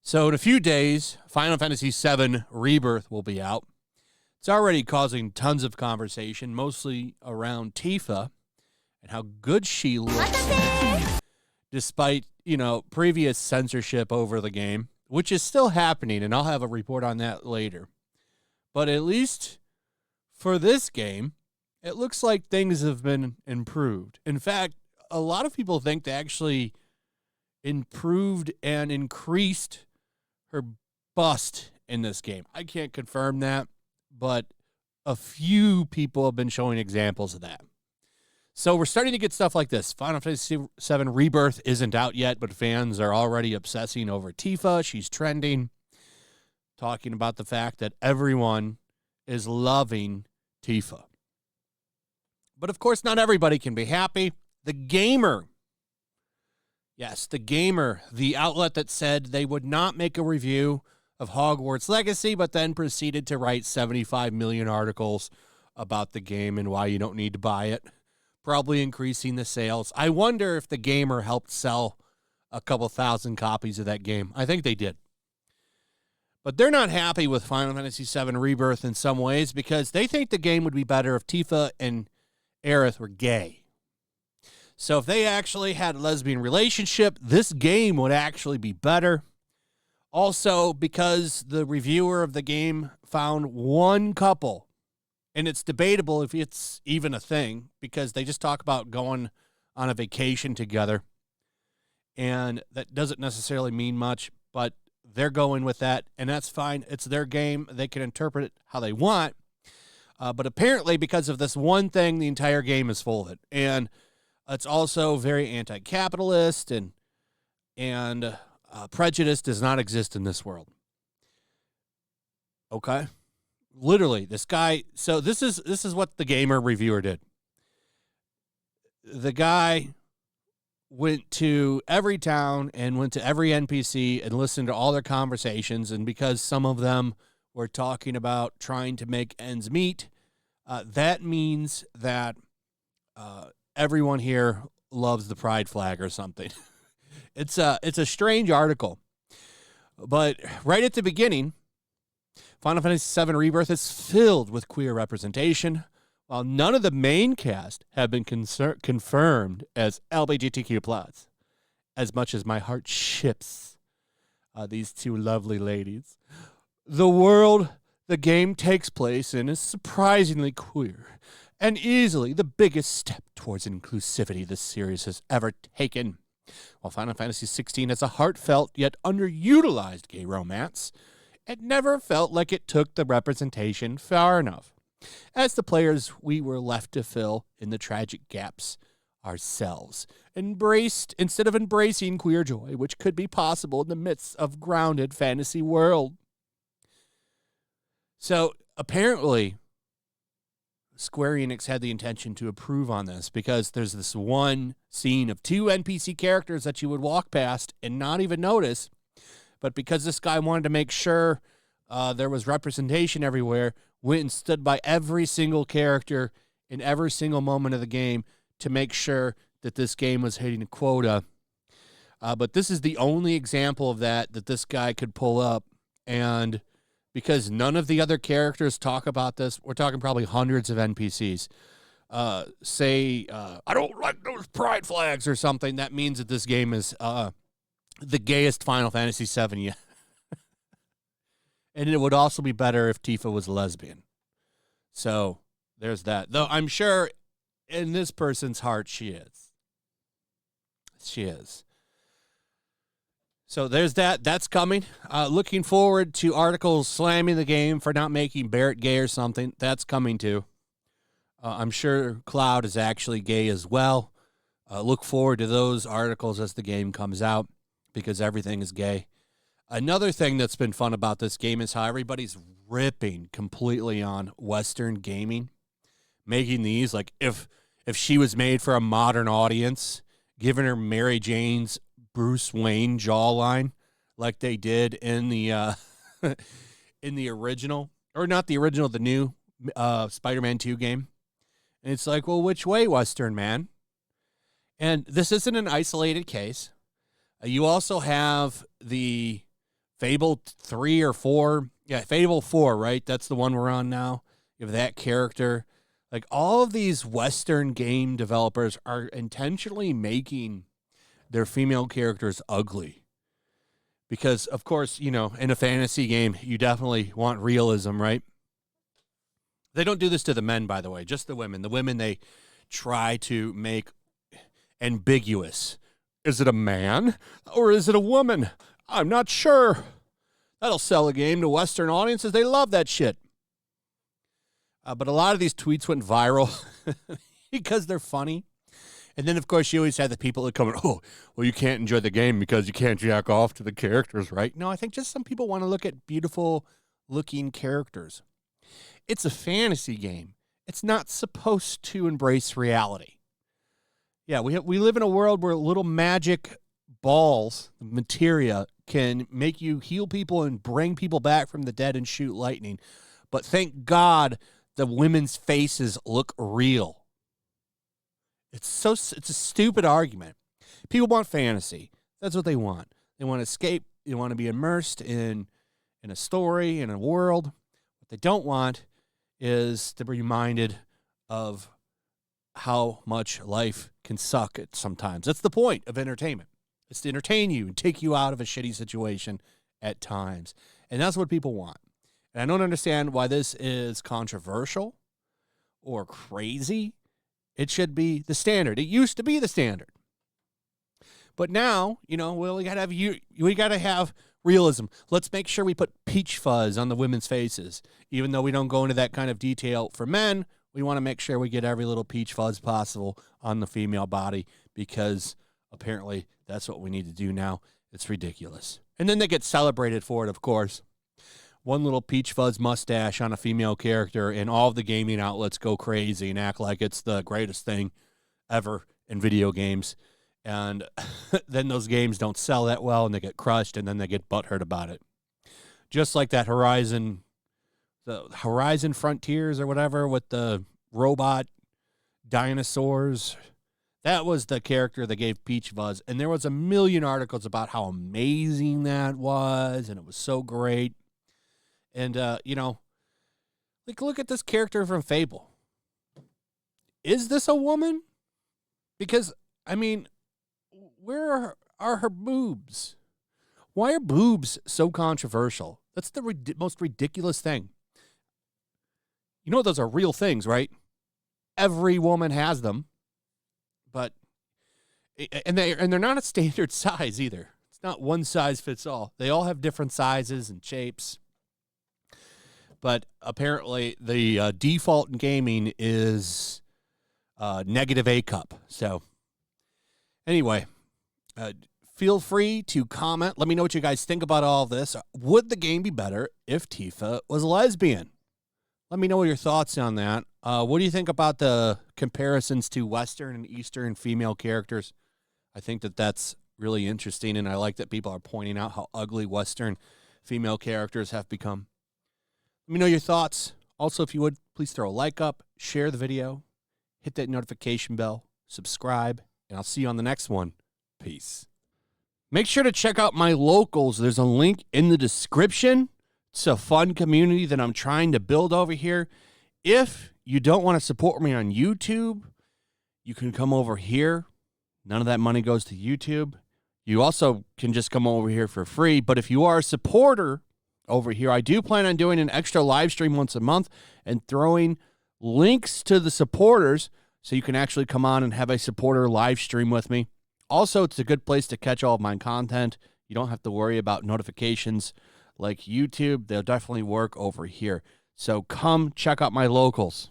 So in a few days, Final Fantasy VII Rebirth will be out. It's already causing tons of conversation, mostly around Tifa and how good she looks, despite, previous censorship over the game, which is still happening, and I'll have a report on that later. But at least for this game, it looks like things have been improved. In fact, a lot of people think they actually improved and increased her bust in this game. I can't confirm that, but a few people have been showing examples of that. So we're starting to get stuff like this. Final Fantasy VII Rebirth isn't out yet, but fans are already obsessing over Tifa. She's trending, talking about the fact that everyone is loving Tifa. But of course, not everybody can be happy. The Gamer, yes, the Gamer, the outlet that said they would not make a review of Hogwarts Legacy, but then proceeded to write 75 million articles about the game and why you don't need to buy it, probably increasing the sales. I wonder if the Gamer helped sell a couple thousand copies of that game. I think they did. But they're not happy with Final Fantasy VII Rebirth in some ways because they think the game would be better if Tifa and Aerith were gay. So if they actually had a lesbian relationship, this game would actually be better. Also, because the reviewer of the game found one couple, and it's debatable if it's even a thing, because they just talk about going on a vacation together, and that doesn't necessarily mean much, but they're going with that, and that's fine. It's their game. They can interpret it how they want. But apparently, because of this one thing, the entire game is full of it. And it's also very anti-capitalist, and prejudice does not exist in this world. Okay? Literally, this guy... So this is what the Gamer reviewer did. The guy went to every town and went to every NPC and listened to all their conversations, and because some of them were talking about trying to make ends meet, that means that everyone here loves the pride flag or something. It's a strange article. But right at the beginning, Final Fantasy VII Rebirth is filled with queer representation, while none of the main cast have been confirmed as LGBTQ+, as much as my heart ships these two lovely ladies. The world the game takes place in is surprisingly queer, and easily the biggest step towards inclusivity this series has ever taken. While Final Fantasy XVI has a heartfelt yet underutilized gay romance, it never felt like it took the representation far enough. As the players, we were left to fill in the tragic gaps ourselves, instead of embracing queer joy, which could be possible in the midst of grounded fantasy world. So apparently, Square Enix had the intention to approve on this because there's this one scene of two NPC characters that you would walk past and not even notice, but because this guy wanted to make sure there was representation everywhere, went and stood by every single character in every single moment of the game to make sure that this game was hitting a quota. But this is the only example of that this guy could pull up, and because none of the other characters talk about this, we're talking probably hundreds of NPCs, say, I don't like those pride flags or something, that means that this game is the gayest Final Fantasy VII yet. And it would also be better if Tifa was a lesbian. So there's that. Though I'm sure in this person's heart she is. She is. So there's that. That's coming. Looking forward to articles slamming the game for not making Barrett gay or something. That's coming too. I'm sure Cloud is actually gay as well. Look forward to those articles as the game comes out because everything is gay. Another thing that's been fun about this game is how everybody's ripping completely on Western gaming, making these like if she was made for a modern audience, giving her Mary Jane's Bruce Wayne jawline like they did in the in the original, or not the original, the new Spider-Man 2 game. And it's like, well, which way, Western man? And this isn't an isolated case. You also have the Fable 3 or 4. Yeah, Fable 4, right? That's the one we're on now. You have that character. Like, all of these Western game developers are intentionally making their female characters ugly. Because, of course, you know, in a fantasy game, you definitely want realism, right? They don't do this to the men, by the way, just the women. The women, they try to make ambiguous. Is it a man or is it a woman? I'm not sure. That'll sell a game to Western audiences. They love that shit. But a lot of these tweets went viral because they're funny. And then, of course, you always have the people that come in, oh, well, you can't enjoy the game because you can't jack off to the characters, right? No, I think just some people want to look at beautiful-looking characters. It's a fantasy game. It's not supposed to embrace reality. Yeah, we live in a world where little magic balls, materia, can make you heal people and bring people back from the dead and shoot lightning. But thank God the women's faces look real. It's a stupid argument. People want fantasy. That's what they want. They want to escape. They want to be immersed in a story, in a world. What they don't want is to be reminded of how much life can suck at sometimes. That's the point of entertainment. It's to entertain you and take you out of a shitty situation at times. And that's what people want. And I don't understand why this is controversial or crazy. It should be the standard. It used to be the standard. But now, you know, well, we gotta have realism. Let's make sure we put peach fuzz on the women's faces. Even though we don't go into that kind of detail for men, we want to make sure we get every little peach fuzz possible on the female body because apparently that's what we need to do now. It's ridiculous. And then they get celebrated for it, of course. One little peach fuzz mustache on a female character, and all of the gaming outlets go crazy and act like it's the greatest thing ever in video games. And then those games don't sell that well, and they get crushed, and then they get butthurt about it. Just like that the Horizon Frontiers or whatever with the robot dinosaurs. That was the character that gave Peach Fuzz, and there was a million articles about how amazing that was, and it was so great. And, you know, like, look at this character from Fable. Is this a woman? Because, I mean, where are her boobs? Why are boobs so controversial? That's the most ridiculous thing. You know those are real things, right? Every woman has them. But, and they're not a standard size either. It's not one size fits all. They all have different sizes and shapes. But apparently the default in gaming is negative A cup. So anyway, feel free to comment. Let me know what you guys think about all of this. Would the game be better if Tifa was a lesbian? Let me know your thoughts on that. What do you think about the comparisons to Western and Eastern female characters? I think that that's really interesting, and I like that people are pointing out how ugly Western female characters have become. Let me know your thoughts. Also, if you would, please throw a like up, share the video, hit that notification bell, subscribe, and I'll see you on the next one. Peace. Make sure to check out my locals. There's a link in the description. It's a fun community that I'm trying to build over here. If you don't want to support me on YouTube, you can come over here. None of that money goes to YouTube. You also can just come over here for free. But if you are a supporter over here, I do plan on doing an extra live stream once a month and throwing links to the supporters so you can actually come on and have a supporter live stream with me. Also, it's a good place to catch all of my content. You don't have to worry about notifications like YouTube. They'll definitely work over here. So come check out my locals.